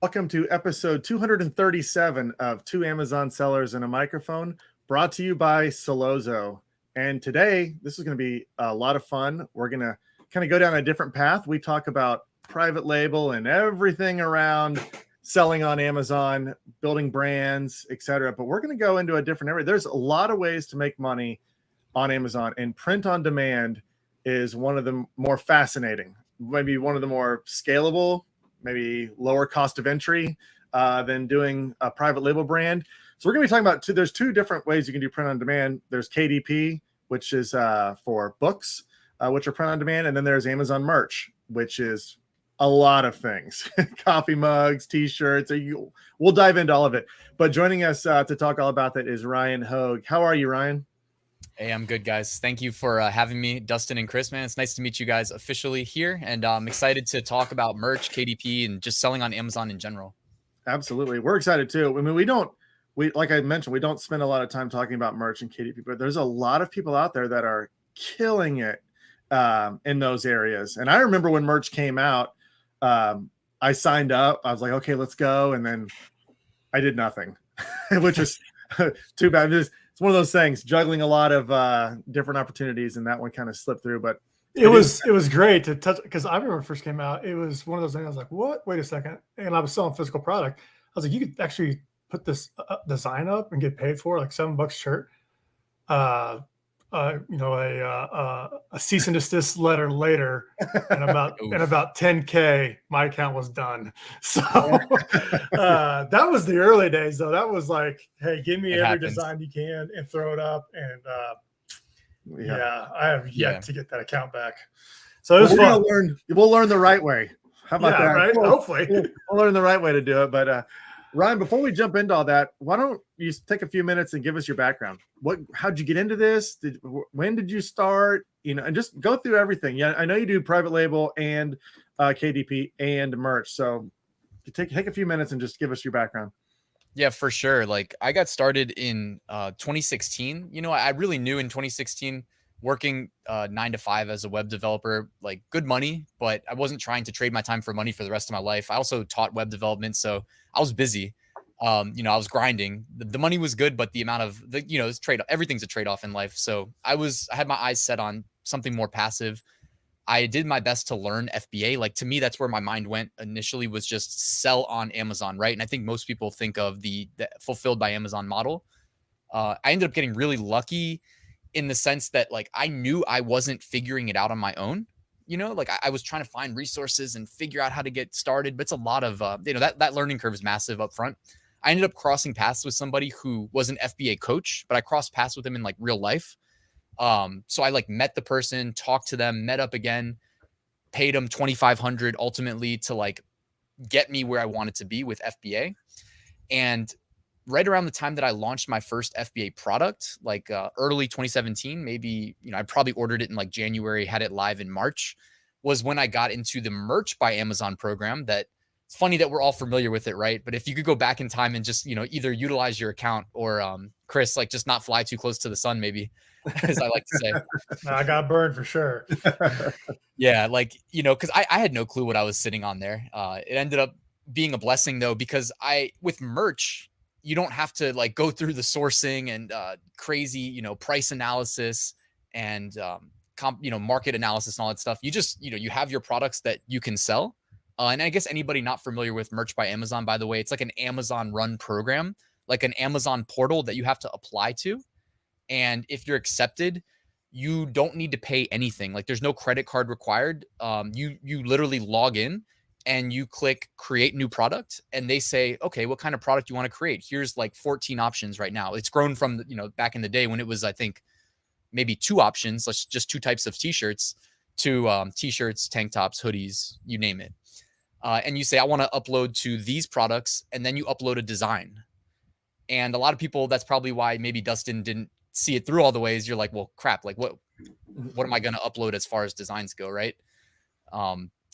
Welcome to episode 237 of Two Amazon Sellers and a Microphone, brought to you by Solozo. And today, this is going to be a lot of fun. We're going to kind of go down a different path. We talk about private label and everything around selling on Amazon, building brands, etc. But we're going to go into a different area. There's a lot of ways to make money on Amazon, and print on demand is one of the more fascinating, maybe one of the more scalable, maybe lower cost of entry than doing a private label brand. So we're going to be talking about there's two different ways you can do print on demand. There's KDP, which is for books, which are print on demand. And then there's Amazon merch, which is a lot of things, coffee mugs, t-shirts. We'll dive into all of it. But joining us to talk all about that is Ryan Hogue. How are you, Ryan? Hey, I'm good, guys. Thank you for having me, Dustin and Chris, man. It's nice to meet you guys officially here. And I'm excited to talk about merch, KDP, and just selling on Amazon in general. Absolutely. We're excited too. I mean, like I mentioned, we don't spend a lot of time talking about merch and KDP, but there's a lot of people out there that are killing it in those areas. And I remember when merch came out, I signed up. I was like, okay, let's go. And then I did nothing, which is too bad. It's one of those things, juggling a lot of different opportunities, and that one kind of slipped through. But it was great to touch, because I remember when it first came out, it was one of those things. I was like, what? Wait a second. And I was selling physical product. I was like, you could actually put this design up and get paid for like $7 a shirt. A cease and desist letter later, and about 10K, my account was done. So that was the early days, though. That was like, hey, give me every design you can and throw it up. And I have yet to get that account back. So it was fun. We'll learn the right way. How about that? Right? Hopefully, we'll learn the right way to do it. But Ryan, before we jump into all that, why don't you take a few minutes and give us your background? How'd you get into this? When did you start? And just go through everything. Yeah, I know you do private label and KDP and merch. So take a few minutes and just give us your background. Yeah, for sure. Like, I got started in 2016. I really knew in 2016 working 9 to 5 as a web developer, like, good money, but I wasn't trying to trade my time for money for the rest of my life. I also taught web development, so I was busy. I was grinding. The money was good, but the amount of it's everything's a trade-off in life. So I had my eyes set on something more passive. I did my best to learn FBA. Like, to me, that's where my mind went initially, was just sell on Amazon, right? And I think most people think of the fulfilled by Amazon model. I ended up getting really lucky in the sense that, like, I knew I wasn't figuring it out on my own. Like, I was trying to find resources and figure out how to get started, but it's a lot of, that learning curve is massive up front. I ended up crossing paths with somebody who was an FBA coach, but I crossed paths with him in, like, real life. So I, like, met the person, talked to them, met up again, paid them $2,500 ultimately to, like, get me where I wanted to be with FBA. And right around the time that I launched my first FBA product, like early 2017, maybe, I probably ordered it in like January, had it live in March, was when I got into the Merch by Amazon program. That it's funny that we're all familiar with it, right? But if you could go back in time and just, either utilize your account or, Chris, like, just not fly too close to the sun, maybe, as I like to say. I got burned for sure. Yeah, like, because I had no clue what I was sitting on there. It ended up being a blessing, though, because with merch, you don't have to, like, go through the sourcing and crazy, price analysis and market analysis and all that stuff. You just, you have your products that you can sell. And I guess anybody not familiar with Merch by Amazon, by the way, it's like an Amazon run program, like an Amazon portal that you have to apply to. And if you're accepted, you don't need to pay anything. Like, there's no credit card required. You literally log in and you click create new product, and they say, okay, what kind of product you want to create? Here's like 14 options right now. It's grown from, back in the day when it was, I think, maybe 2 options, just 2 types of t-shirts, to t-shirts, tank tops, hoodies, you name it. And you say, I want to upload to these products, and then you upload a design. And a lot of people, that's probably why maybe Dustin didn't see it through all the ways. You're like, well, crap, like, what am I going to upload as far as designs go, right?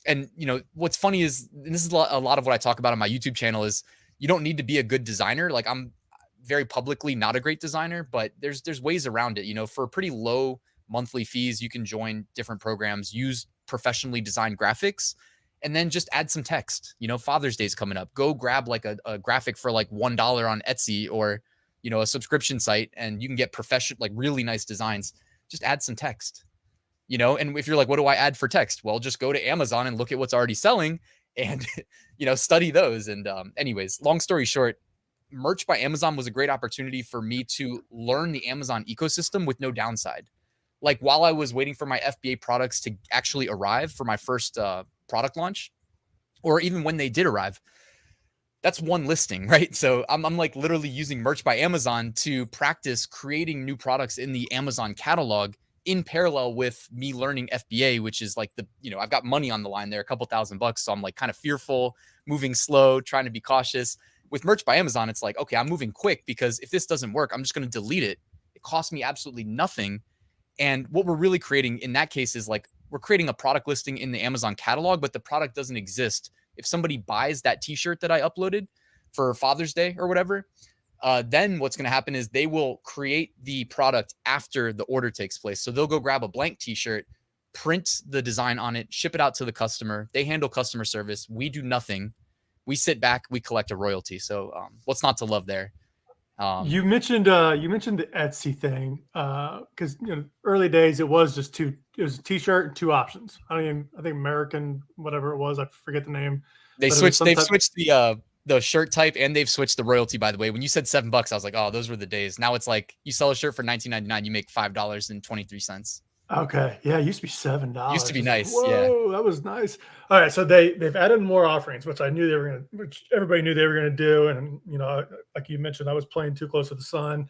And what's funny is, and this is a lot of what I talk about on my YouTube channel, is you don't need to be a good designer. Like, I'm very publicly not a great designer, but there's ways around it. For pretty low monthly fees, you can join different programs, use professionally designed graphics, and then just add some text. Father's Day is coming up. Go grab like a graphic for like $1 on Etsy or, a subscription site, and you can get professional, like really nice designs. Just add some text, and if you're like, what do I add for text? Well, just go to Amazon and look at what's already selling and, study those. And anyways, long story short, Merch by Amazon was a great opportunity for me to learn the Amazon ecosystem with no downside. Like while I was waiting for my FBA products to actually arrive for my first product launch, or even when they did arrive, that's one listing, right? So I'm like literally using Merch by Amazon to practice creating new products in the Amazon catalog in parallel with me learning FBA, which is like I've got money on the line there, a couple $1,000. So I'm like kind of fearful, moving slow, trying to be cautious. With Merch by Amazon, it's like, okay, I'm moving quick because if this doesn't work, I'm just going to delete it. It costs me absolutely nothing. And what we're really creating in that case is like, we're creating a product listing in the Amazon catalog, but the product doesn't exist. If somebody buys that t-shirt that I uploaded for Father's Day or whatever, then what's going to happen is they will create the product after the order takes place. So they'll go grab a blank t-shirt, print the design on it, ship it out to the customer. They handle customer service. We do nothing. We sit back, we collect a royalty. So what's not to love there? You mentioned the Etsy thing because early days it was just it was a t-shirt and two options. I think American whatever it was, I forget the name. They've switched the shirt type, and they've switched the royalty, by the way. When you said $7, I was like, oh, those were the days. Now it's like you sell a shirt for $19.99, you make $5.23. Okay. Yeah, it used to be $7. Used to be nice. Like, whoa, that was nice. All right. So they've added more offerings, which which everybody knew they were gonna do. And like you mentioned, I was playing Too Close to the Sun,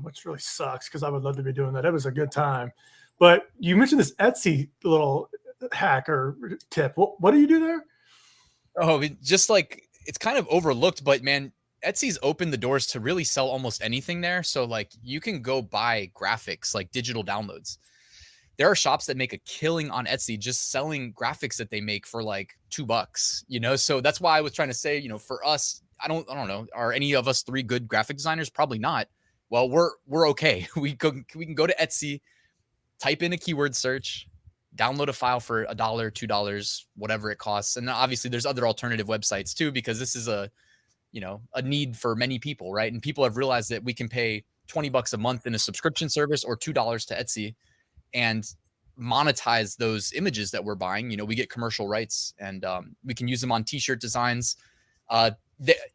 which really sucks because I would love to be doing that. It was a good time. But you mentioned this Etsy little hack or tip. What do you do there? Oh, it's kind of overlooked, but man, Etsy's opened the doors to really sell almost anything there. So like you can go buy graphics, like digital downloads. There are shops that make a killing on Etsy just selling graphics that they make for like $2, So that's why I was trying to say, for us, I don't know, are any of us three good graphic designers? Probably not. Well, we're okay. We can go to Etsy, type in a keyword search, download a file for $1, $2, whatever it costs. And obviously there's other alternative websites too, because this is a need for many people, right? And people have realized that we can pay $20 a month in a subscription service or $2 to Etsy and monetize those images that we're buying. We get commercial rights, and we can use them on t-shirt designs.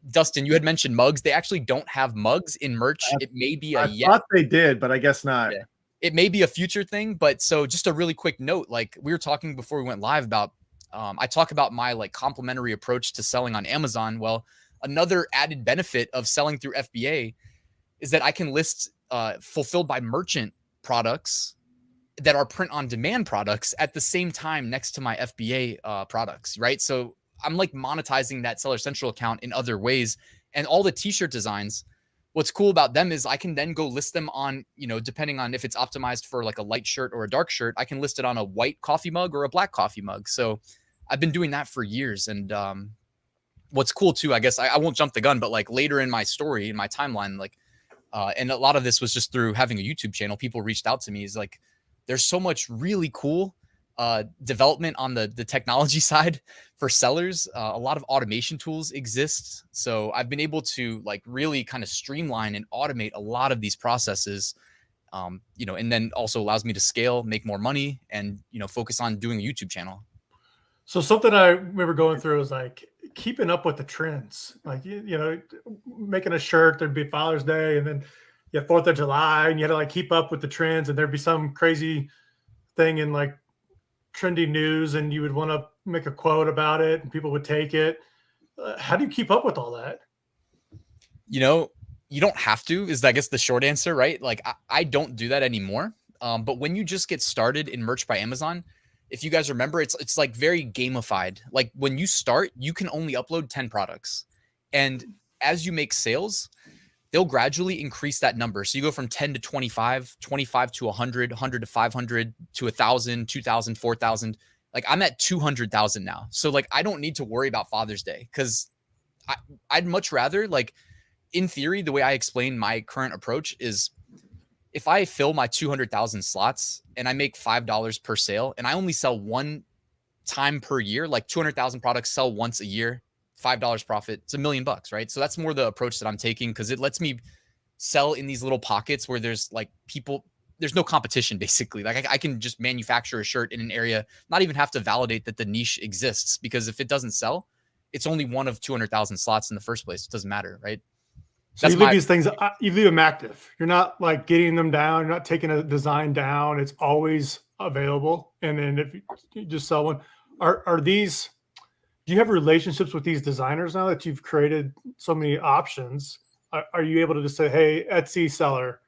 Dustin, you had mentioned mugs. They actually don't have mugs in merch. It may be I thought they did, but I guess not. Yeah. It may be a future thing, but so just a really quick note, like we were talking before we went live about, I talk about my like complimentary approach to selling on Amazon. Well, another added benefit of selling through FBA is that I can list fulfilled by merchant products that are print on demand products at the same time next to my FBA products, right? So I'm like monetizing that Seller Central account in other ways. And all the t-shirt designs, what's cool about them is I can then go list them on, depending on if it's optimized for like a light shirt or a dark shirt, I can list it on a white coffee mug or a black coffee mug. So I've been doing that for years. And what's cool too, I guess I won't jump the gun, but like later in my story, in my timeline, like, and a lot of this was just through having a YouTube channel, people reached out to me. Is like, there's so much really cool development on the technology side for sellers. A lot of automation tools exist. So I've been able to like really kind of streamline and automate a lot of these processes, and then also allows me to scale, make more money, and, focus on doing a YouTube channel. So something I remember going through was like keeping up with the trends, like, making a shirt, there'd be Father's Day, and then you have 4th of July, and you had to like keep up with the trends, and there'd be some crazy thing in like trendy news, and you would want to make a quote about it and people would take it. How do you keep up with all that? You don't have to, is I guess the short answer, right? Like I don't do that anymore. But when you just get started in Merch by Amazon, if you guys remember, it's like very gamified. Like when you start, you can only upload 10 products. And as you make sales, they'll gradually increase that number. So you go from 10 to 25, 25 to 100, 100 to 500 to 1,000, 2,000, 4,000. Like I'm at 200,000 now. So like, I don't need to worry about Father's Day because I'd much rather, like, in theory, the way I explain my current approach is if I fill my 200,000 slots and I make $5 per sale and I only sell one time per year, like 200,000 products sell once a year, $5 profit, it's $1 million, right? So that's more the approach that I'm taking, because it lets me sell in these little pockets where there's like people, there's no competition basically. Like I can just manufacture a shirt in an area, not even have to validate that the niche exists, because if it doesn't sell, it's only one of 200,000 slots in the first place. It doesn't matter, right? So you leave these things, you leave them active. You're not like getting them down. You're not taking a design down. It's always available. And then if you just sell one, are these, do you have relationships with these designers now that you've created so many options? Are you able to just say, hey, Etsy seller,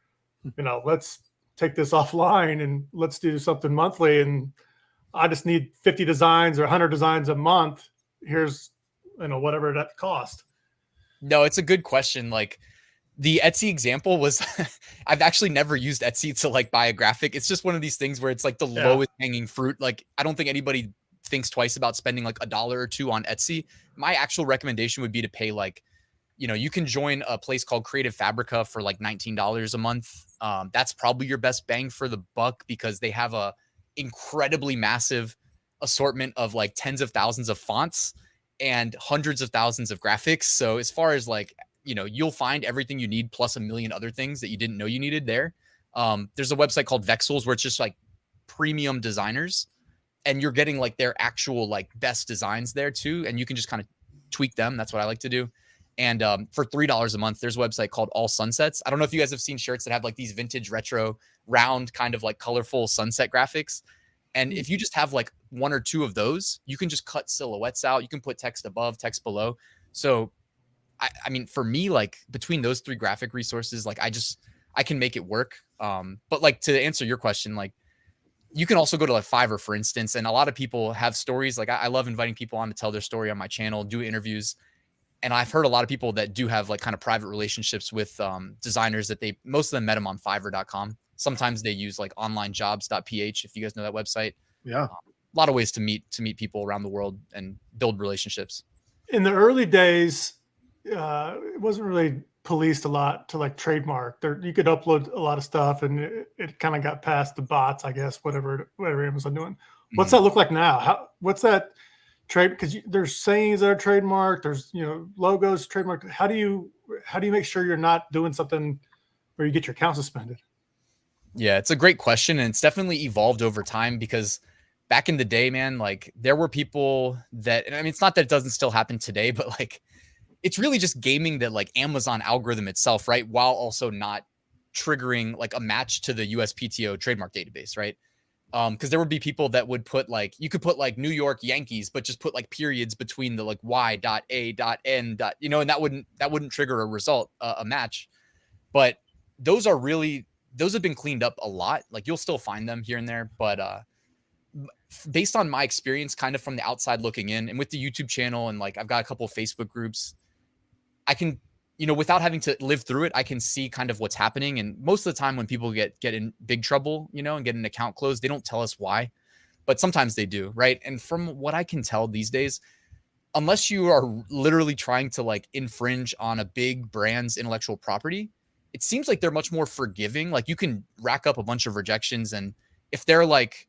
let's take this offline and let's do something monthly. And I just need 50 designs or 100 designs a month. Here's, whatever that cost. No, it's a good question. Like the Etsy example was, I've actually never used Etsy to like buy a graphic. It's just one of these things where it's like the lowest hanging fruit. Like I don't think anybody thinks twice about spending like $1 or $2 on Etsy. My actual recommendation would be to pay like, you can join a place called Creative Fabrica for like $19 a month. That's probably your best bang for the buck, because they have a incredibly massive assortment of like tens of thousands of fonts and hundreds of thousands of graphics. So as far as like, you'll find everything you need plus a million other things that you didn't know you needed there. There's a website called Vexels where it's just like premium designers, and you're getting like their actual like best designs there too. And you can just kind of tweak them. That's what I like to do. And for $3 a month, there's a website called All Sunsets. I don't know if you guys have seen shirts that have like these vintage retro round kind of like colorful sunset graphics. And if you just have like one or two of those, you can just cut silhouettes out. You can put text above, text below. So, I mean, for me, like between those three graphic resources, like I can make it work. But like to answer your question, like you can also go to like Fiverr, for instance. And a lot of people have stories. Like I love inviting people on to tell their story on my channel, do interviews. And I've heard a lot of people that do have like kind of private relationships with designers that most of them met them on Fiverr.com. Sometimes they use like onlinejobs.ph, if you guys know that website. Yeah. A lot of ways to meet people around the world and build relationships. In the early days, it wasn't really policed a lot to like trademark. You could upload a lot of stuff, and it kind of got past the bots, I guess, whatever Amazon doing. What's that look like now? What's that trade? Because there's sayings that are trademarked. There's logos trademarked. How do you make sure you're not doing something where you get your account suspended? Yeah, it's a great question, and it's definitely evolved over time, because back in the day, man, like there were people that, and I mean, it's not that it doesn't still happen today, but like it's really just gaming that like Amazon algorithm itself, right? While also not triggering like a match to the USPTO trademark database, right? Because there would be people that would put like, you could put like New York Yankees, but just put like periods between the like Y.A.N. And that wouldn't trigger a result, a match. But those have been cleaned up a lot. Like you'll still find them here and there, but based on my experience kind of from the outside looking in, and with the YouTube channel, and like I've got a couple of Facebook groups, I can, without having to live through it, I can see kind of what's happening. And most of the time when people get in big trouble, and get an account closed, they don't tell us why, but sometimes they do, right? And from what I can tell these days, unless you are literally trying to like infringe on a big brand's intellectual property, it seems like they're much more forgiving. Like you can rack up a bunch of rejections, and if they're like,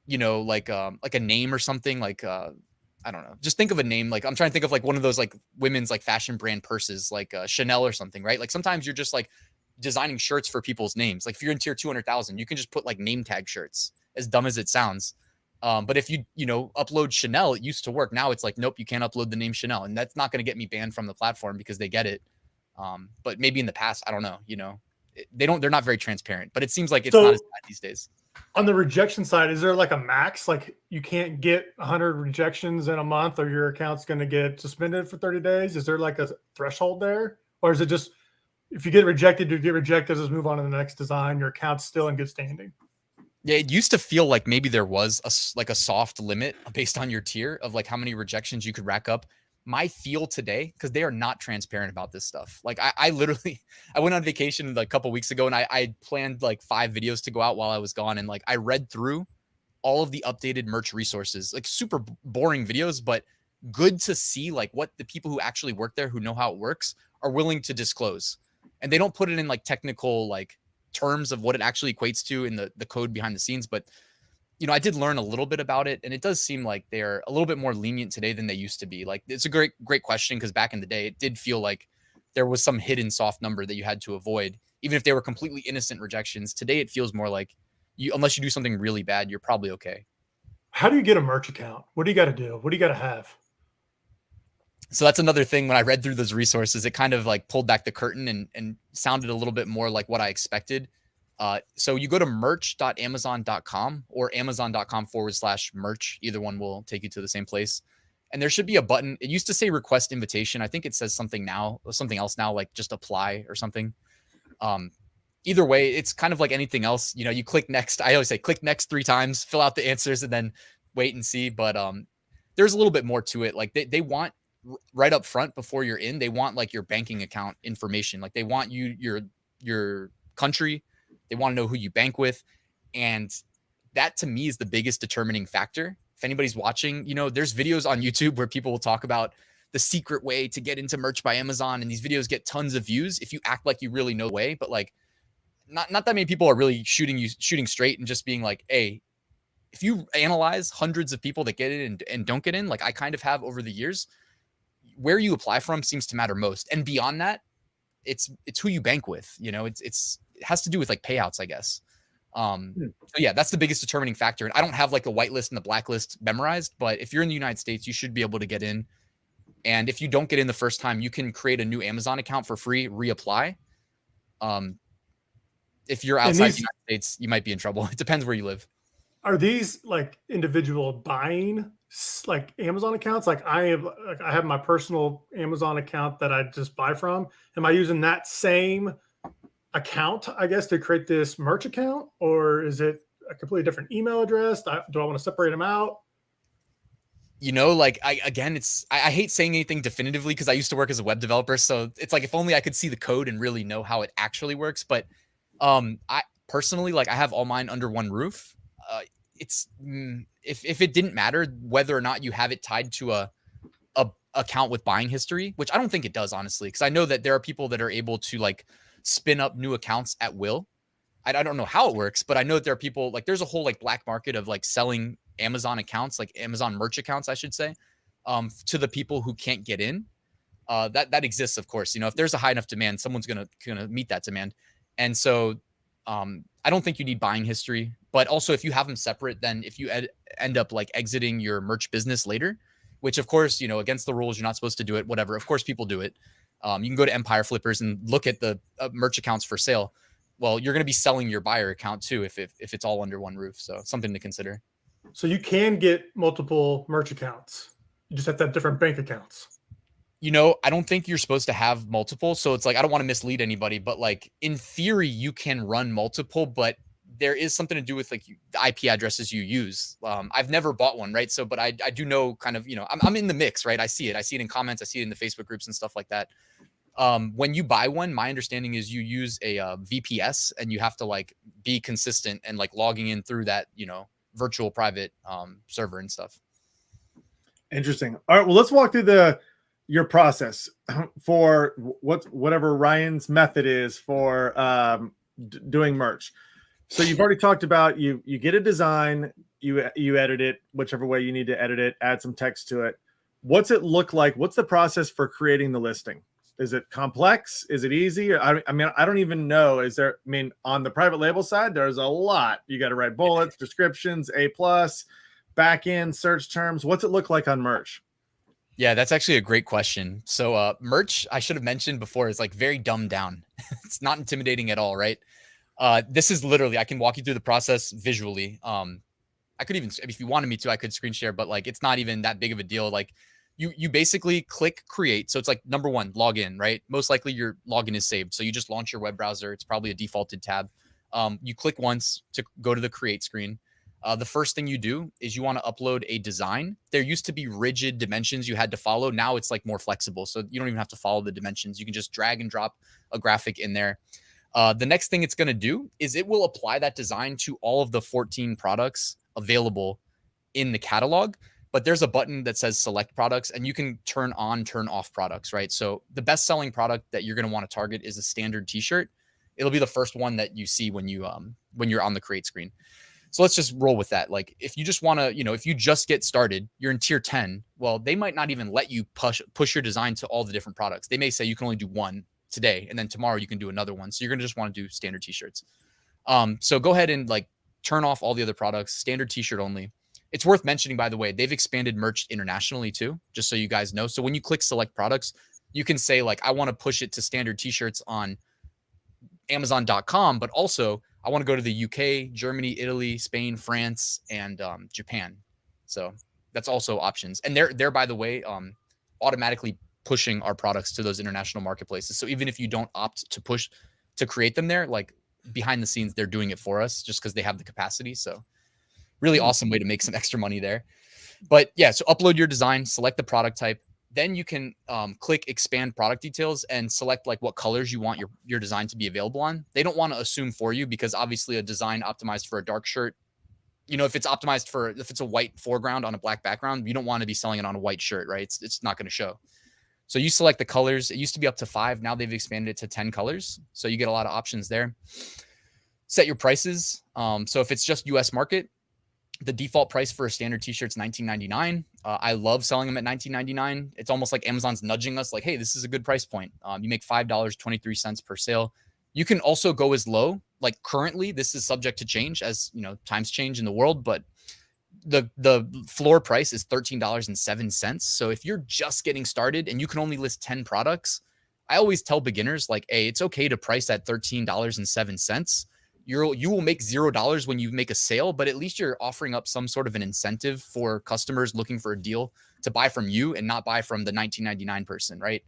like a name or something, like I don't know, just think of a name. Like I'm trying to think of like one of those like women's like fashion brand purses, like Chanel or something, right? Like sometimes you're just like designing shirts for people's names. Like if you're in tier 200,000, you can just put like name tag shirts, as dumb as it sounds. But if you upload Chanel, it used to work. Now it's like, nope, you can't upload the name Chanel, and that's not going to get me banned from the platform because they get it. But maybe in the past, I don't know, they're not very transparent, but it seems like it's not as bad these days. On the rejection side, is there like a max? Like you can't get 100 rejections in a month or your account's going to get suspended for 30 days? Is there like a threshold there? Or is it just, if you get rejected, you get rejected, just move on to the next design, your account's still in good standing? Yeah, it used to feel like maybe there was a soft limit based on your tier of like how many rejections you could rack up. My feel today, because they are not transparent about this stuff. Like I went on vacation like a couple weeks ago, and I planned like 5 videos to go out while I was gone. And like, I read through all of the updated merch resources, like super boring videos, but good to see like what the people who actually work there, who know how it works, are willing to disclose. And they don't put it in like technical like terms of what it actually equates to in the code behind the scenes. But I did learn a little bit about it, and it does seem like they're a little bit more lenient today than they used to be. Like, it's a great question, because back in the day, it did feel like there was some hidden soft number that you had to avoid, even if they were completely innocent rejections. Today, it feels more like unless you do something really bad, you're probably okay. How do you get a merch account? What do you got to do? What do you got to have? So that's another thing. When I read through those resources, it kind of like pulled back the curtain and sounded a little bit more like what I expected. So you go to merch.amazon.com or amazon.com/merch. Either one will take you to the same place. And there should be a button. It used to say request invitation. I think it says something else now, like just apply or something. Either way, it's kind of like anything else. You click next. I always say click next 3 times, fill out the answers, and then wait and see. But there's a little bit more to it. Like they want right up front before you're in, they want like your banking account information. Like they want your country. They want to know who you bank with. And that to me is the biggest determining factor. If anybody's watching, there's videos on YouTube where people will talk about the secret way to get into Merch by Amazon. And these videos get tons of views if you act like you really know the way. But like, not that many people are really shooting straight and just being like, hey, if you analyze hundreds of people that get in and don't get in, like I kind of have over the years, where you apply from seems to matter most. And beyond that, it's who you bank with. It has to do with like payouts, I guess. So yeah, that's the biggest determining factor. And I don't have like the whitelist and the blacklist memorized, but if you're in the United States, you should be able to get in. And if you don't get in the first time, you can create a new Amazon account for free, reapply. If you're outside the United States, you might be in trouble. It depends where you live. Are these like individual buying like Amazon accounts? Like I have my personal Amazon account that I just buy from. Am I using that same account, I guess, to create this merch account, or is it a completely different email address? Do I want to separate them out? I hate saying anything definitively because I used to work as a web developer. So it's like, if only I could see the code and really know how it actually works. But I personally, like, I have all mine under one roof. If it didn't matter whether or not you have it tied to a account with buying history, which I don't think it does, honestly, because I know that there are people that are able to like spin up new accounts at will. I don't know how it works, but I know that there are people, like, there's a whole like black market of like selling Amazon accounts, like Amazon merch accounts, I should say, to the people who can't get in. That exists, of course. If there's a high enough demand, someone's gonna meet that demand. And so I don't think you need buying history, but also if you have them separate, then if you end up like exiting your merch business later, which of course, against the rules, you're not supposed to do it, whatever. Of course, people do it. You can go to Empire Flippers and look at the merch accounts for sale. Well, you're going to be selling your buyer account too if it's all under one roof. So something to consider. So you can get multiple merch accounts. You just have to have different bank accounts. I don't think you're supposed to have multiple. So it's like, I don't want to mislead anybody, but like in theory, you can run multiple, but there is something to do with like the IP addresses you use. I've never bought one, right? So, but I do know kind of, I'm in the mix, right? I see it in comments. I see it in the Facebook groups and stuff like that. When you buy one, my understanding is you use a VPS and you have to like be consistent and like logging in through that, virtual private server and stuff. Interesting. All right, well, let's walk through your process for whatever Ryan's method is for doing merch. So you've already talked about you get a design, you edit it whichever way you need to edit it, add some text to it. What's it look like? What's the process for creating the listing? Is it complex? Is it easy? I mean, I don't even know. On the private label side, there's a lot. You got to write bullets, descriptions, A+, back end, search terms. What's it look like on merch? Yeah, that's actually a great question. So merch, I should have mentioned before, is like very dumbed down. It's not intimidating at all, right? This is literally, I can walk you through the process visually. I could even, if you wanted me to, I could screen share, but like, it's not even that big of a deal. Like you basically click create. So it's like number one, log in, right? Most likely your login is saved. So you just launch your web browser. It's probably a defaulted tab. You click once to go to the create screen. The first thing you do is you want to upload a design. There used to be rigid dimensions you had to follow. Now it's like more flexible. So you don't even have to follow the dimensions. You can just drag and drop a graphic in there. The next thing it's going to do is it will apply that design to all of the 14 products available in the catalog. But there's a button that says select products and you can turn on, turn off products, right? So the best selling product that you're going to want to target is a standard t-shirt. It'll be the first one that you see when you're on the create screen. So let's just roll with that. Like if you just want to, if you just get started, you're in tier 10. Well, they might not even let you push your design to all the different products. They may say you can only do one today, and then tomorrow you can do another one. So you're going to just want to do standard t-shirts. So go ahead and like turn off all the other products, standard t-shirt only. It's worth mentioning, by the way, they've expanded merch internationally too, just so you guys know. So when you click select products, you can say like, I want to push it to standard t-shirts on Amazon.com, but also I want to go to the UK, Germany, Italy, Spain, France, and Japan. So that's also options. And they're by the way, automatically pushing our products to those international marketplaces. So even if you don't opt to create them there, like behind the scenes, they're doing it for us just because they have the capacity. So really awesome way to make some extra money there. But yeah, so upload your design, select the product type. Then you can click expand product details and select like what colors you want your design to be available on. They don't want to assume for you because obviously a design optimized for a dark shirt, if it's optimized if it's a white foreground on a black background, you don't want to be selling it on a white shirt, right? It's not going to show. So you select the colors. It used to be up to 5. Now they've expanded it to 10 colors. So you get a lot of options there. Set your prices. So if it's just US market, the default price for a standard t-shirt is $19.99. I love selling them at $19.99. It's almost like Amazon's nudging us like, hey, this is a good price point. You make $5.23 per sale. You can also go as low. Like currently, this is subject to change as times change in the world, but the floor price is $13.07. So if you're just getting started and you can only list 10 products, I always tell beginners like, hey, it's okay to price at $13.07. You will make $0 when you make a sale, but at least you're offering up some sort of an incentive for customers looking for a deal to buy from you and not buy from the $19.99 person, right?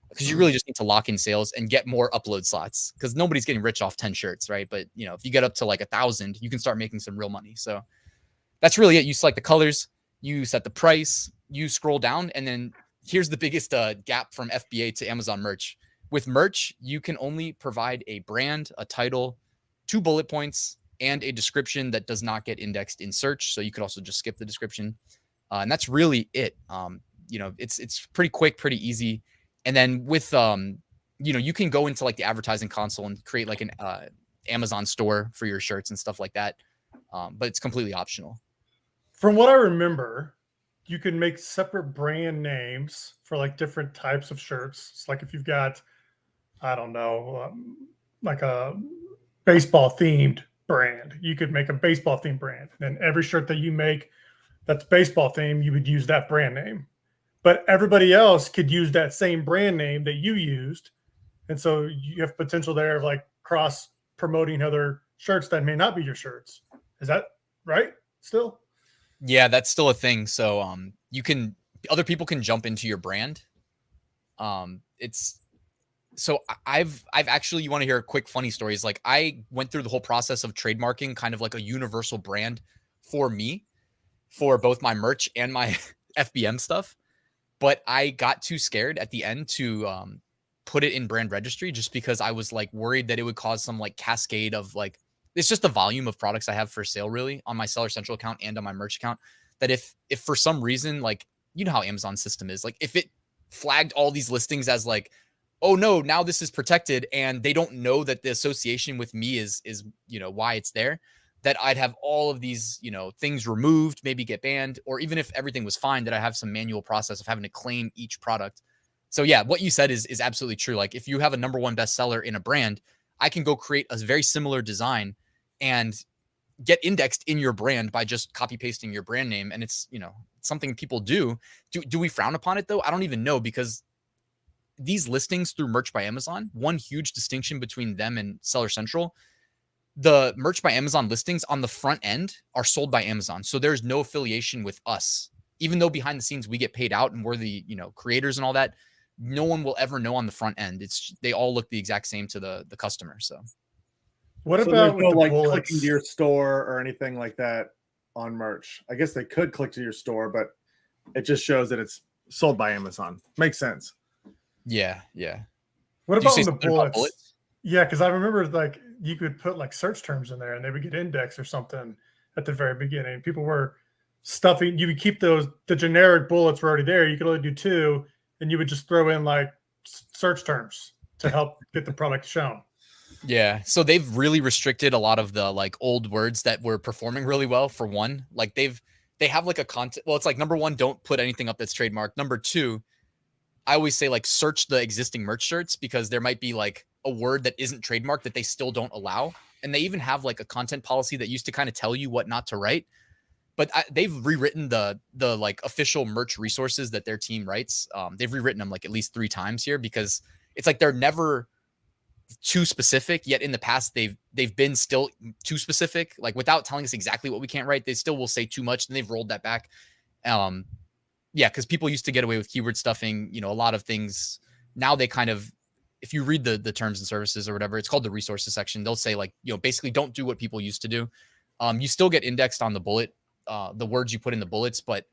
Because you really just need to lock in sales and get more upload slots because nobody's getting rich off 10 shirts, right? But if you get up to like 1,000, you can start making some real money. So that's really it. You select the colors, you set the price, you scroll down, and then here's the biggest gap from FBA to Amazon merch. With merch, you can only provide a brand, a title, 2 bullet points, and a description that does not get indexed in search. So you could also just skip the description. And that's really it. It's pretty quick, pretty easy. And then with, you can go into like the advertising console and create like an Amazon store for your shirts and stuff like that. But it's completely optional. From what I remember, you can make separate brand names for like different types of shirts. It's like if you've got, I don't know, like a baseball themed brand, you could make a baseball themed brand. And then every shirt that you make that's baseball themed, you would use that brand name. But everybody else could use that same brand name that you used. And so you have potential there of like cross promoting other shirts that may not be your shirts. Is that right? Still? Yeah, that's still a thing. So other people can jump into your brand. So I've actually, you want to hear a quick funny story? Is like I went through the whole process of trademarking kind of like a universal brand for me, for both my merch and my FBM stuff. But I got too scared at the end to put it in brand registry just because I was like worried that it would cause some like cascade of like, it's just the volume of products I have for sale really on my Seller Central account and on my merch account, that if for some reason, like, how Amazon's system is, like if it flagged all these listings as like, oh no, now this is protected, and they don't know that the association with me is why it's there, that I'd have all of these, things removed, maybe get banned, or even if everything was fine, that I have some manual process of having to claim each product. So yeah, what you said is absolutely true. Like if you have a #1 bestseller in a brand, I can go create a very similar design and get indexed in your brand by just copy pasting your brand name. And it's, something people do. Do we frown upon it though? I don't even know, because these listings through Merch by Amazon, one huge distinction between them and Seller Central, the Merch by Amazon listings on the front end are sold by Amazon. So there's no affiliation with us, even though behind the scenes we get paid out and we're the, creators and all that. No one will ever know on the front end. They all look the exact same to the customer. So what so about no, with like bullets? clicking to your store or anything like that on merch? I guess they could click to your store, but it just shows that it's sold by Amazon. Makes sense. Yeah. What Did you about say on the something about bullets? Yeah, because I remember like you could put like search terms in there and they would get indexed or something at the very beginning. People were stuffing. You would keep the generic bullets were already there. You could only do 2, and you would just throw in like search terms to help get the product shown. Yeah. So they've really restricted a lot of the like old words that were performing really well. For one, like they have like a content. Well, it's like number one, don't put anything up that's trademarked. Number two, I always say like search the existing merch shirts because there might be like a word that isn't trademarked that they still don't allow. And they even have like a content policy that used to kind of tell you what not to write. But they've rewritten the like official merch resources that their team writes. They've rewritten them like at least 3 times here because it's like they're never too specific. Yet in the past they've been still too specific, like without telling us exactly what we can't write. They still will say too much, and they've rolled that back. Yeah, because people used to get away with keyword stuffing. You know, a lot of things now they kind of, if you read the terms and services or whatever, it's called the resources section. They'll say like, you know, basically don't do what people used to do. You still get indexed on the bullet, the words you put in the bullets, but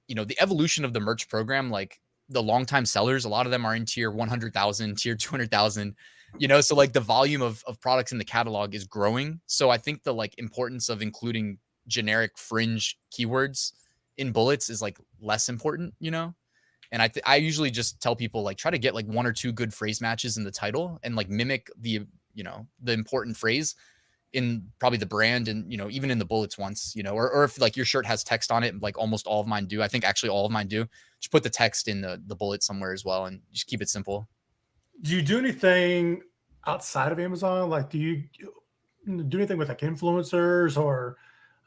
you know, the evolution of the merch program, like the longtime sellers, a lot of them are in tier 100,000, tier 200,000, you know, so like the volume of products in the catalog is growing. So I think the like importance of including generic fringe keywords in bullets is like less important, you know? And I usually just tell people like try to get like 1 or 2 good phrase matches in the title and like mimic the, you know, the important phrase in probably the brand and, you know, even in the bullets once, you know, or if like your shirt has text on it, like almost all of mine do. I think actually all of mine do. Just put the text in the bullet somewhere as well and just keep it simple. Do you do anything outside of Amazon? Like, do you do anything with like influencers or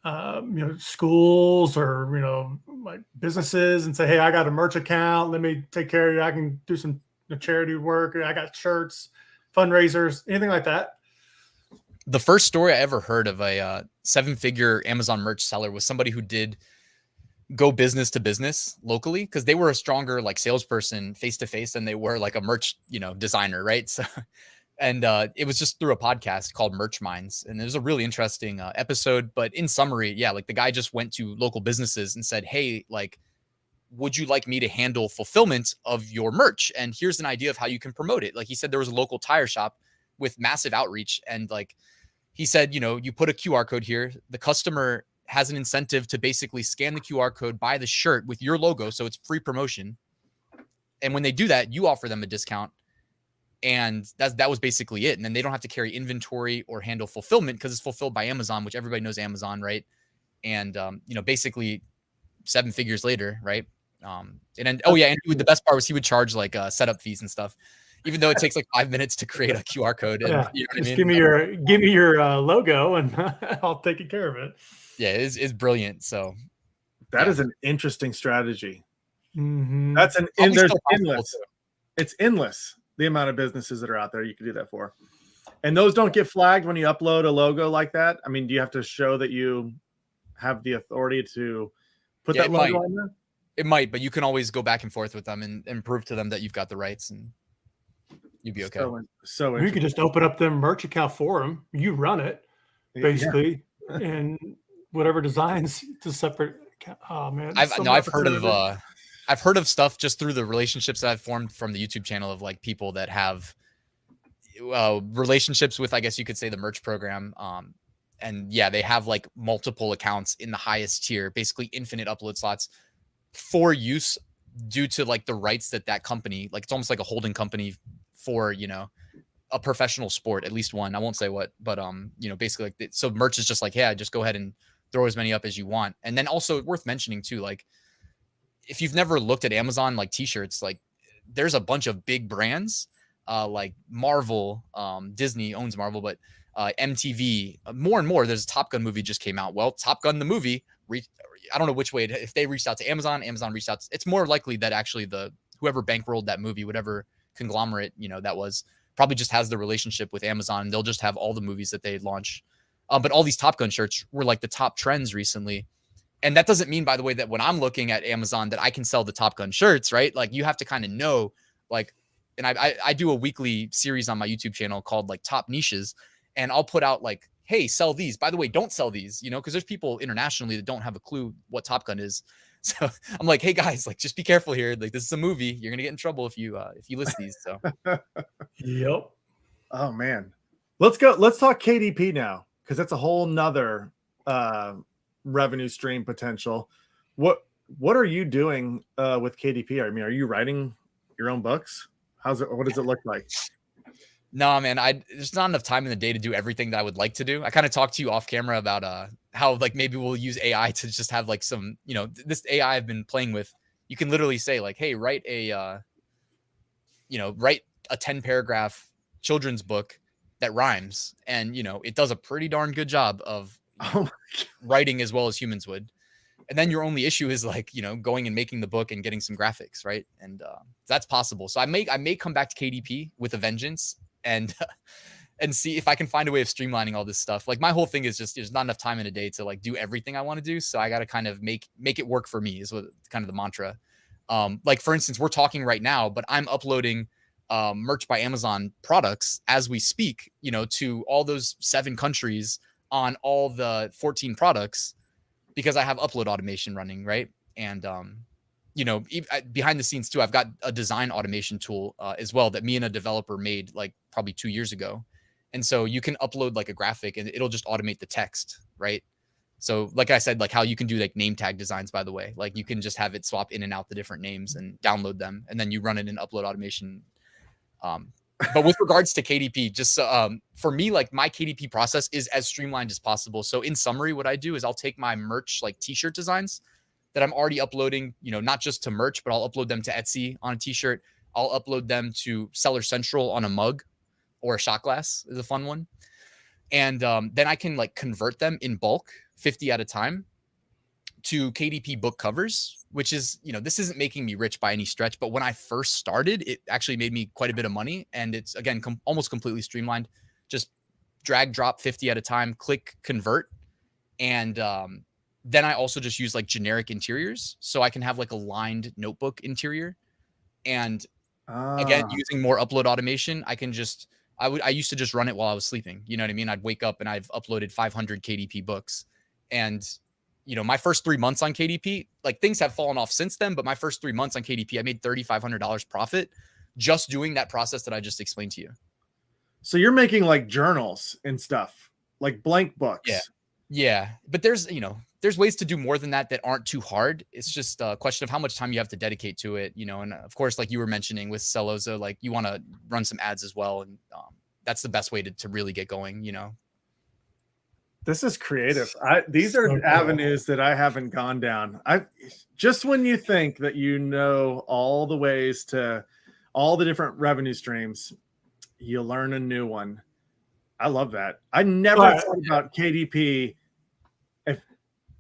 you know, schools or, you know, like businesses and say, hey, I got a merch account. Let me take care of you. I can do some charity work. I got shirts, fundraisers, anything like that. The first story I ever heard of a 7-figure Amazon merch seller was somebody who did go business to business locally because they were a stronger like salesperson face to face than they were like a merch, you know, designer, right? So and it was just through a podcast called Merch Minds, and it was a really interesting episode. But in summary, yeah, like the guy just went to local businesses and said, hey, like, would you like me to handle fulfillment of your merch? And here's an idea of how you can promote it. Like he said, there was a local tire shop with massive outreach, and like he said, you know, you put a QR code here, the customer has an incentive to basically scan the QR code, buy the shirt with your logo, so it's free promotion. And when they do that, you offer them a discount. And that was basically it. And then they don't have to carry inventory or handle fulfillment because it's fulfilled by Amazon, which everybody knows Amazon, right? And you know, basically 7 figures later, right? And then and the best part was he would charge like setup fees and stuff, even though it takes like 5 minutes to create a QR code. And Yeah, you know what just I mean? give me your logo and I'll take care of it. Yeah, it's brilliant. So that is an interesting strategy. Mm-hmm. That's there's endless. It's endless the amount of businesses that are out there you can do that for. And those don't get flagged when you upload a logo like that. I mean, do you have to show that you have the authority to put that logo on there? It might, but you can always go back and forth with them and prove to them that you've got the rights and you'd be okay. So you could just open up their merch account for them. You run it basically, and whatever designs to separate. Oh man, I've heard of stuff just through the relationships that I've formed from the YouTube channel of like people that have relationships with, I guess you could say, the merch program. And yeah, they have like multiple accounts in the highest tier, basically infinite upload slots for use due to like the rights that company, like it's almost like a holding company for, you know, a professional sport, at least one. I won't say what, but you know, basically like so merch is just like, yeah, just go ahead and throw as many up as you want. And then also worth mentioning too, like if you've never looked at Amazon like t-shirts, like there's a bunch of big brands like Marvel, Disney owns Marvel, but MTV, more and more. There's a Top Gun movie just came out. Well, Top Gun the movie, I don't know which way. If they reached out to Amazon reached out. It's more likely that actually whoever bankrolled that movie, whatever conglomerate, you know, that was, probably just has the relationship with Amazon. They'll just have all the movies that they launch. But all these Top Gun shirts were like the top trends recently. And that doesn't mean, by the way, that when I'm looking at Amazon that I can sell the Top Gun shirts, right? Like you have to kind of know, like, and I do a weekly series on my YouTube channel called like Top Niches, and I'll put out like, hey, sell these. By the way, don't sell these, you know, because there's people internationally that don't have a clue what Top Gun is. So I'm like, hey guys, like just be careful here. Like this is a movie. You're gonna get in trouble if you list these. So yep. Oh man. Let's talk KDP now, because that's a whole nother revenue stream potential. What are you doing with KDP? I mean, are you writing your own books? What does it look like? No, man, there's not enough time in the day to do everything that I would like to do. I kind of talked to you off camera about how like maybe we'll use AI to just have like some, this AI I've been playing with. You can literally say like, hey, write a 10 paragraph children's book that rhymes. And, it does a pretty darn good job of writing as well as humans would. And then your only issue is like, going and making the book and getting some graphics. Right. And that's possible. So I may come back to KDP with a vengeance and see if I can find a way of streamlining all this stuff. Like my whole thing is just, there's not enough time in a day to like do everything I want to do. So I got to kind of make it work for me is what kind of the mantra. Like for instance, we're talking right now, but I'm uploading merch by Amazon products as we speak, to all those 7 countries on all the 14 products because I have upload automation running. Right. And, behind the scenes too, I've got a design automation tool as well that me and a developer made like probably 2 years ago. And so you can upload like a graphic and it'll just automate the text. Right. So like I said, like how you can do like name tag designs, by the way, like you can just have it swap in and out the different names and download them. And then you run it in upload automation. But with regards to KDP, just for me, like my KDP process is as streamlined as possible. So in summary, what I do is I'll take my merch, like t-shirt designs that I'm already uploading, not just to merch, but I'll upload them to Etsy on a t-shirt. I'll upload them to Seller Central on a mug or a shot glass is a fun one. And then I can like convert them in bulk, 50 at a time, to KDP book covers, which is, this isn't making me rich by any stretch, but when I first started, it actually made me quite a bit of money. And it's, again, almost completely streamlined. Just drag, drop 50 at a time, click convert. And then I also just use like generic interiors. So I can have like a lined notebook interior. And again, using more upload automation, I can just, I used to just run it while I was sleeping. You know what I mean? I'd wake up and I've uploaded 500 KDP books. And, my first 3 months on KDP, like things have fallen off since then, but my first 3 months on KDP, I made $3,500 profit just doing that process that I just explained to you. So you're making like journals and stuff, like blank books. Yeah. But there's ways to do more than that aren't too hard. It's just a question of how much time you have to dedicate to it, and of course, like you were mentioning with Selloza, like you want to run some ads as well. And that's the best way to really get going, This is creative. These are avenues that I haven't gone down. Just when you think that all the ways to all the different revenue streams, you learn a new one. I love that. I never thought about KDP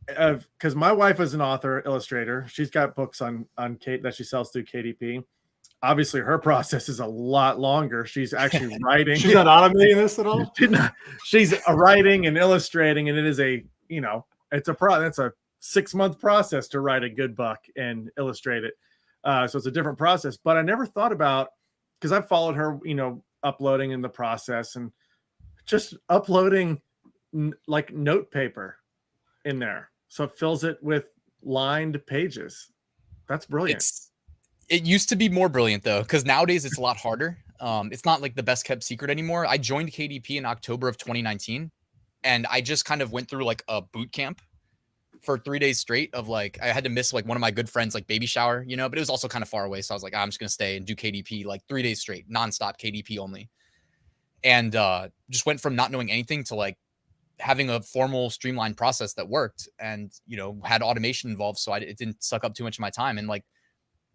because my wife is an author, illustrator. She's got books on Kate that she sells through KDP. Obviously, her process is a lot longer. She's actually writing. She's not automating this at all. She's writing and illustrating, and it is that's a 6-month process to write a good book and illustrate it. So it's a different process. But I never thought about, because I've followed her, uploading in the process and just uploading like note paper in there, so it fills it with lined pages. That's brilliant. It used to be more brilliant though, because nowadays it's a lot harder. It's not like the best kept secret anymore. I joined KDP in October of 2019, and I just kind of went through like a boot camp for 3 days straight of like, I had to miss like one of my good friends, like baby shower, but it was also kind of far away. So I was like, I'm just going to stay and do KDP like 3 days straight, nonstop KDP only. And just went from not knowing anything to like having a formal streamlined process that worked and, had automation involved. So it didn't suck up too much of my time. And like,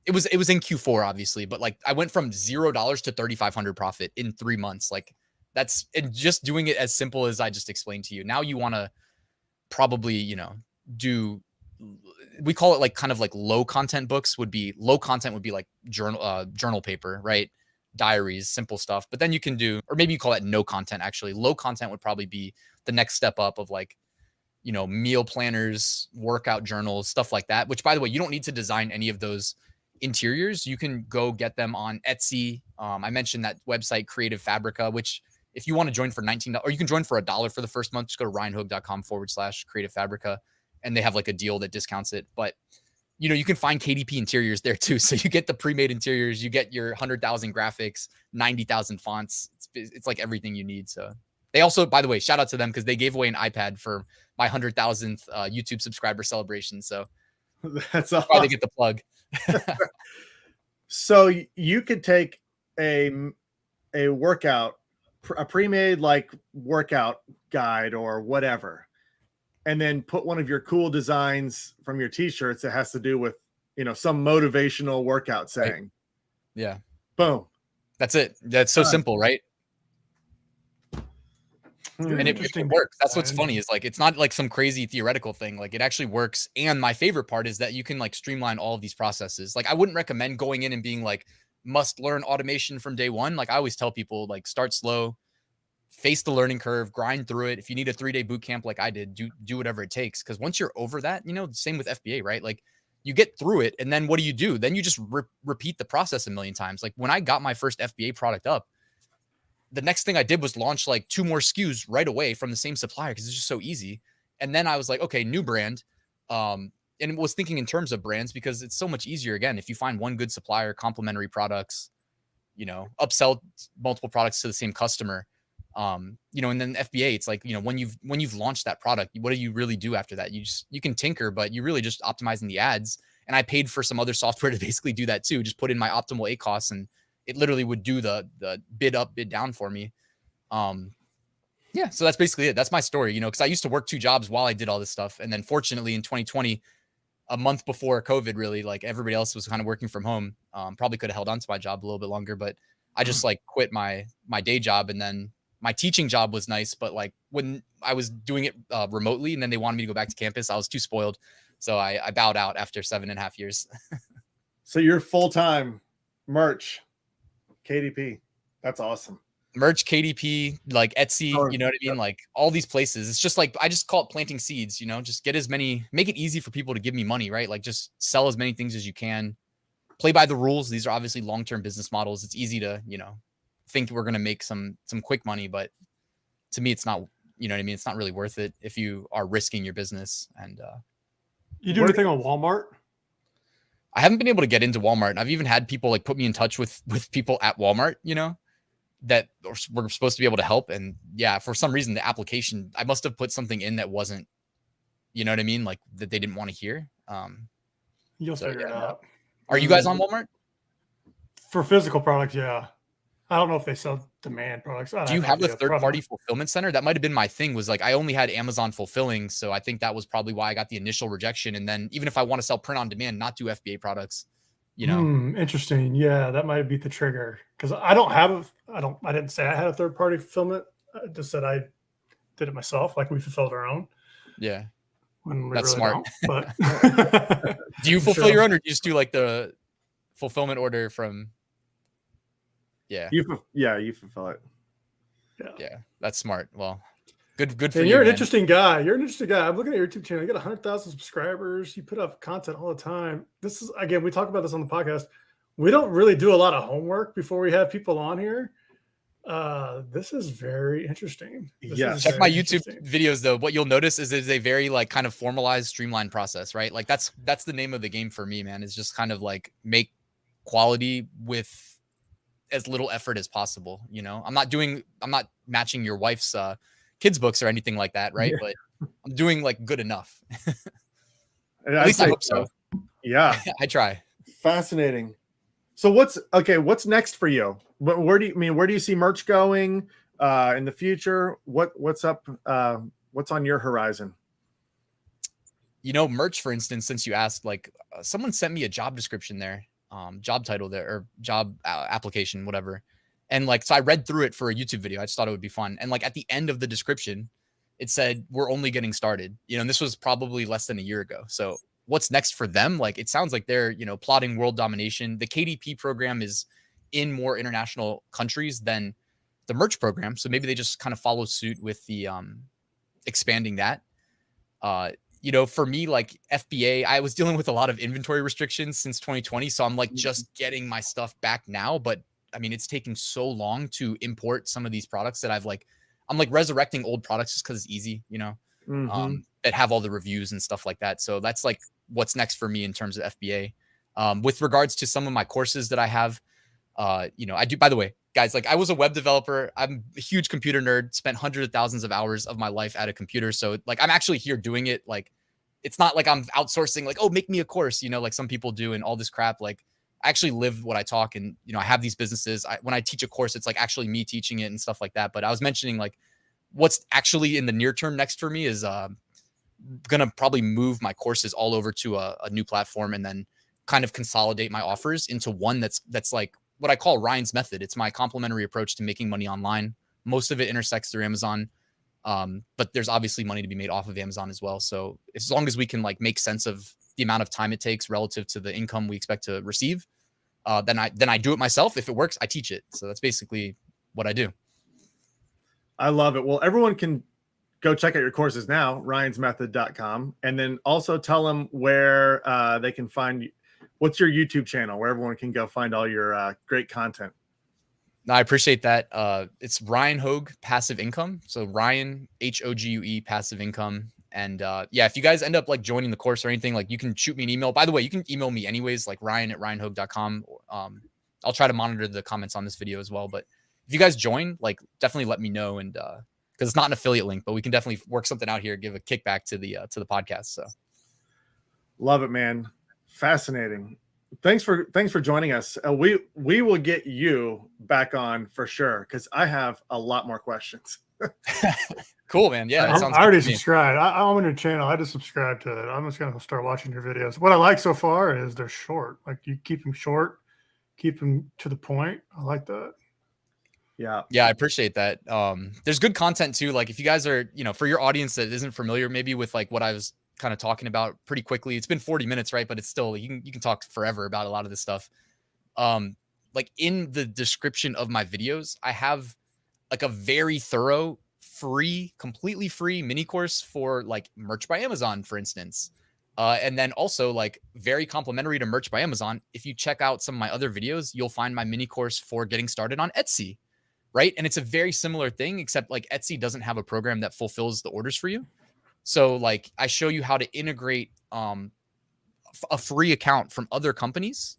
it was in Q4, obviously, but like I went from $0 to 3,500 profit in 3 months. Like and just doing it as simple as I just explained to you. Now you want to probably, we call it like kind of like low content books would be like journal paper, right? Diaries, simple stuff. But then you can do, or maybe you call that no content. Actually, low content would probably be the next step up of like, meal planners, workout journals, stuff like that, which by the way, you don't need to design any of those interiors. You can go get them on Etsy. I mentioned that website Creative Fabrica, which if you want to join for $19, or you can join for $1 for the first month, just go to ryanhogue.com/Creative Fabrica. And they have like a deal that discounts it. But, you can find KDP interiors there too. So you get the pre-made interiors, you get your 100,000 graphics, 90,000 fonts. It's like everything you need. So they also, by the way, shout out to them because they gave away an iPad for my 100,000th YouTube subscriber celebration. So that's awesome. Why they get the plug. So you could take a workout a pre-made like workout guide or whatever, and then put one of your cool designs from your t-shirts that has to do with, you know, some motivational workout saying. Right. Yeah. Boom. That's it. That's so simple, right? And it works. That's what's funny is like, it's not like some crazy theoretical thing. Like it actually works. And my favorite part is that you can like streamline all of these processes. Like I wouldn't recommend going in and being like, must learn automation from day one. Like I always tell people, like start slow, face the learning curve, grind through it. If you need a 3-day boot camp like I did, do whatever it takes. Because once you're over that, you know, same with FBA, right? Like you get through it, and then what do? Then you just repeat the process a million times. Like when I got my first FBA product up, the next thing I did was launch like 2 more SKUs right away from the same supplier because it's just so easy. And then I was like, okay, new brand. And was thinking in terms of brands because it's so much easier. Again, if you find one good supplier, complementary products, you know, upsell multiple products to the same customer. You know, and then FBA, it's like, you know, when you've launched that product, what do you really do after that? You can tinker, but you really just optimizing the ads. And I paid for some other software to basically do that too. Just put in my optimal ACoS and it literally would do the bid up, bid down for me. Yeah, so that's basically it. That's my story, you know, because I used to work 2 jobs while I did all this stuff. And then fortunately in 2020, a month before COVID, really, like everybody else was kind of working from home. Probably could have held on to my job a little bit longer, but I just like quit my day job. And then my teaching job was nice, but like when I was doing it remotely and then they wanted me to go back to campus, I was too spoiled. So I bowed out after 7.5 years. So you're full-time merch, KDP. That's awesome. Merch, KDP, like Etsy, you know what I mean? Like all these places. It's just like, I just call it planting seeds, you know, just get as many, make it easy for people to give me money, right? Like just sell as many things as you can, play by the rules. These are obviously long-term business models. It's easy to, you know, think we're going to make some quick money, but to me, it's not, you know what I mean? It's not really worth it if you are risking your business. And you do anything on Walmart? I haven't been able to get into Walmart. I've even had people like put me in touch with people at Walmart, you know, that were supposed to be able to help. And yeah, for some reason, the application, I must have put something in that wasn't, you know what I mean? Like that they didn't want to hear. You'll figure it out. Are you guys on Walmart? For physical products, yeah. I don't know if they sell demand products. Do you have a third-party fulfillment center? That might have been my thing, was like I only had Amazon fulfilling. So I think that was probably why I got the initial rejection. And then even if I want to sell print on demand, not do FBA products, you know. Interesting. Yeah, that might be the trigger. Because I didn't say I had a third-party fulfillment. I just said I did it myself. Like we fulfilled our own. Yeah. When we That's really smart. But do you fulfill your own, or do you just do like the fulfillment order from? Yeah. You fulfill it. Yeah, that's smart. Well, good for and you. You're an man. interesting guy. You're an interesting guy. I'm looking at your YouTube channel. You got 100,000 subscribers. You put up content all the time. This is, again, we talk about this on the podcast. We don't really do a lot of homework before we have people on here. This is very interesting. Check my YouTube videos though. What you'll notice is a very like kind of formalized, streamlined process, right? Like that's the name of the game for me, man. It's just kind of like make quality with as little effort as possible. You know, I'm not matching your wife's kids books or anything like that, right? Yeah. But I'm doing like good enough. At least I hope so. Yeah. I try. Fascinating. So what's next for you? Where do you see merch going in the future? What's up? What's on your horizon? You know, merch, for instance, since you asked, like someone sent me a job description there. Job title there, or job application, whatever. And like, so I read through it for a YouTube video. I just thought it would be fun. And like at the end of the description, it said, we're only getting started, you know, and this was probably less than a year ago. So what's next for them? Like, it sounds like they're, you know, plotting world domination. The KDP program is in more international countries than the merch program. So maybe they just kind of follow suit with the expanding that. You know, for me, like FBA, I was dealing with a lot of inventory restrictions since 2020. So I'm like just getting my stuff back now. But I mean, it's taking so long to import some of these products that I'm like resurrecting old products just because it's easy, you know, that have all the reviews and stuff like that. So that's like what's next for me in terms of FBA. With regards to some of my courses that I have, you know, I do, by the way, guys, like I was a web developer. I'm a huge computer nerd, spent hundreds of thousands of hours of my life at a computer. So like, I'm actually here doing it. Like, it's not like I'm outsourcing, like, oh, make me a course, you know, like some people do and all this crap. Like I actually live what I talk, and I have these businesses. When I teach a course, it's like actually me teaching it and stuff like that. But I was mentioning like what's actually in the near term next for me is gonna probably move my courses all over to a new platform, and then kind of consolidate my offers into one that's like what I call Ryan's method. It's my complementary approach to making money online. Most of it intersects through Amazon. But there's obviously money to be made off of Amazon as well. So as long as we can like make sense of the amount of time it takes relative to the income we expect to receive, then I do it myself. If it works, I teach it. So that's basically what I do. I love it. Well, everyone can go check out your courses now, ryansmethod.com, and then also tell them where they can find you. What's your YouTube channel where everyone can go find all your great content? No, I appreciate that. It's Ryan Hogue Passive Income. So Ryan Hogue Passive Income. And yeah, if you guys end up like joining the course or anything, like you can shoot me an email. By the way, you can email me anyways, like ryan@ryanhogue.com. I'll try to monitor the comments on this video as well. But if you guys join, like definitely let me know. And because it's not an affiliate link, but we can definitely work something out here, give a kickback to the podcast. So love it, man. Fascinating. Thanks for joining us. We will get you back on for sure, because I have a lot more questions. Cool, man. Yeah, I already subscribed. I'm on your channel. I just subscribed to it. I'm just gonna start watching your videos. What I like so far is they're short. Like you keep them short, keep them to the point. I like that. Yeah, I appreciate that. There's good content too. Like if you guys are, for your audience that isn't familiar, maybe with like what I was kind of talking about pretty quickly. It's been 40 minutes, right? But it's still, you can talk forever about a lot of this stuff. Like in the description of my videos, I have like a very thorough, free, completely free mini course for like Merch by Amazon, for instance. And then also like very complimentary to Merch by Amazon. If you check out some of my other videos, you'll find my mini course for getting started on Etsy, right? And it's a very similar thing, except like Etsy doesn't have a program that fulfills the orders for you. So like I show you how to integrate a free account from other companies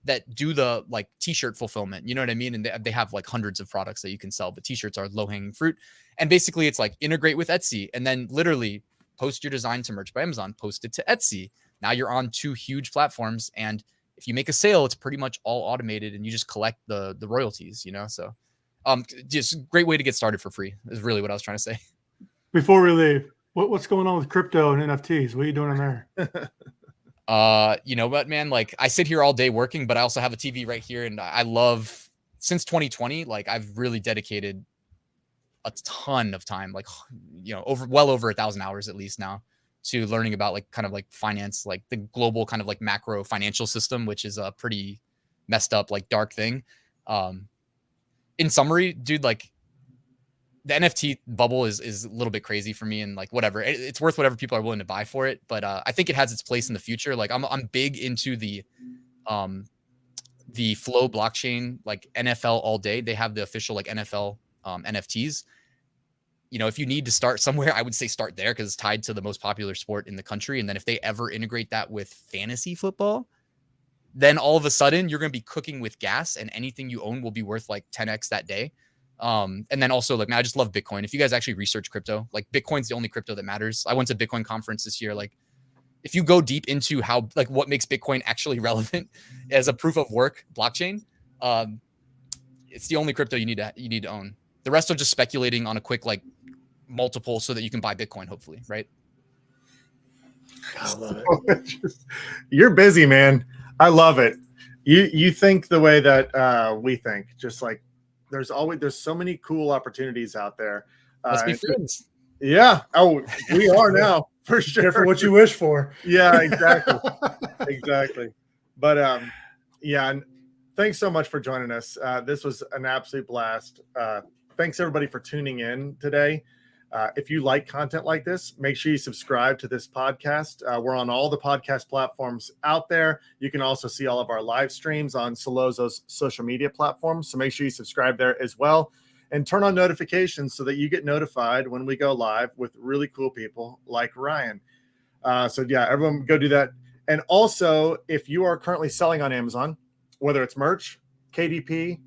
that do the like t-shirt fulfillment. You know what I mean? And they have like hundreds of products that you can sell, but t-shirts are low-hanging fruit. And basically it's like integrate with Etsy and then literally post your design to Merch by Amazon, post it to Etsy. Now you're on 2 huge platforms. And if you make a sale, it's pretty much all automated and you just collect the royalties, So just a great way to get started for free is really what I was trying to say. Before we leave, what's going on with crypto and NFTs? What are you doing in there? You know what, man, like I sit here all day working, but I also have a TV right here. And I love, since 2020, like I've really dedicated a ton of time, like, well over 1,000 hours at least now to learning about like kind of like finance, like the global kind of like macro financial system, which is a pretty messed up, like dark thing. In summary, dude, like the NFT bubble is a little bit crazy for me, and like whatever, it's worth whatever people are willing to buy for it. But I think it has its place in the future. Like I'm big into the Flow blockchain, like NFL all day. They have the official like NFL NFTs. If you need to start somewhere, I would say start there because it's tied to the most popular sport in the country. And then if they ever integrate that with fantasy football, then all of a sudden you're going to be cooking with gas, and anything you own will be worth like 10x that day. And then also like, man, I just love Bitcoin. If you guys actually research crypto, like Bitcoin's the only crypto that matters. I went to Bitcoin conference this year. Like if you go deep into how, like what makes Bitcoin actually relevant as a proof of work blockchain, it's the only crypto you need to own. The rest are just speculating on a quick, like multiple so that you can buy Bitcoin, hopefully. Right. I love it. You're busy, man. I love it. You think the way that we think, just like, there's so many cool opportunities out there. Let's be friends. Yeah. Oh, we are now for sure. Careful what you wish for. Yeah, exactly. Exactly. But yeah, and thanks so much for joining us. This was an absolute blast. Thanks everybody for tuning in today. If you like content like this, make sure you subscribe to this podcast. We're on all the podcast platforms out there. You can also see all of our live streams on Solozo's social media platforms. So make sure you subscribe there as well and turn on notifications so that you get notified when we go live with really cool people like Ryan. So yeah, everyone go do that. And also, if you are currently selling on Amazon, whether it's merch, KDP,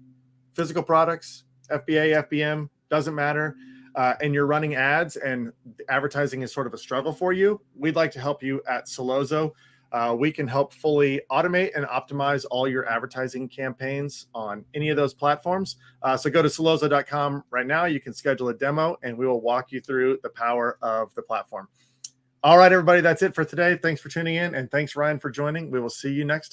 physical products, FBA, FBM, doesn't matter, and you're running ads and advertising is sort of a struggle for you, we'd like to help you at Solozo. We can help fully automate and optimize all your advertising campaigns on any of those platforms. So go to Celozo.com right now. You can schedule a demo and we will walk you through the power of the platform. All right, everybody, that's it for today. Thanks for tuning in. And thanks, Ryan, for joining. We will see you next time.